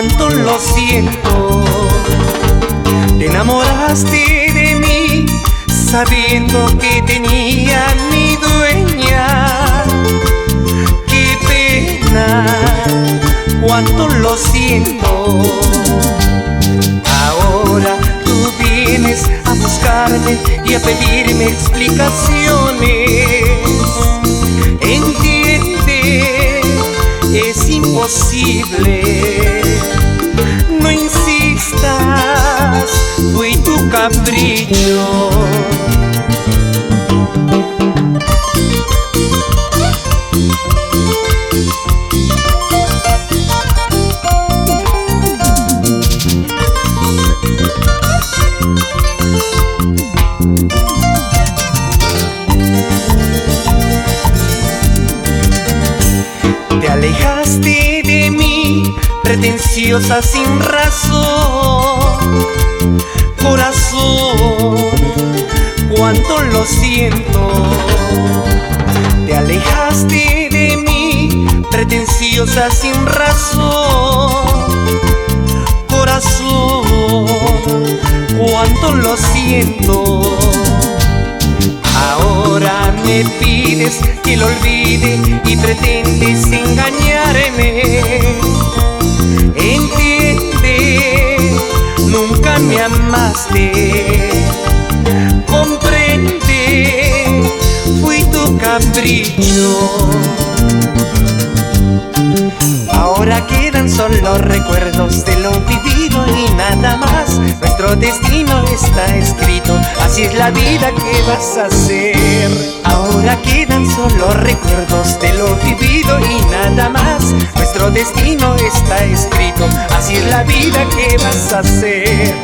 cuánto lo siento. Te enamoraste de mí sabiendo que tenía mi dueña. Qué pena, cuánto lo siento. Ahora tú vienes a buscarme y a pedirme explicaciones. Entiende, es imposible. No insistas, fui tu capricho. Te alejaste de mí, pretenciosa sin razón. Corazón, cuánto lo siento. Te alejaste de mí, pretenciosa sin razón. Corazón, cuánto lo siento. Ahora me pides que lo olvide y pretendes engañarme. Entiende, nunca me amaste. Comprende, fui tu capricho. Ahora quedan solo recuerdos de lo vivido y nada más. Nuestro destino está escrito, así es la vida que vas a hacer. Ahora quedan solo recuerdos de lo vivido y nada más. Nuestro destino está escrito, así es la vida que vas a hacer.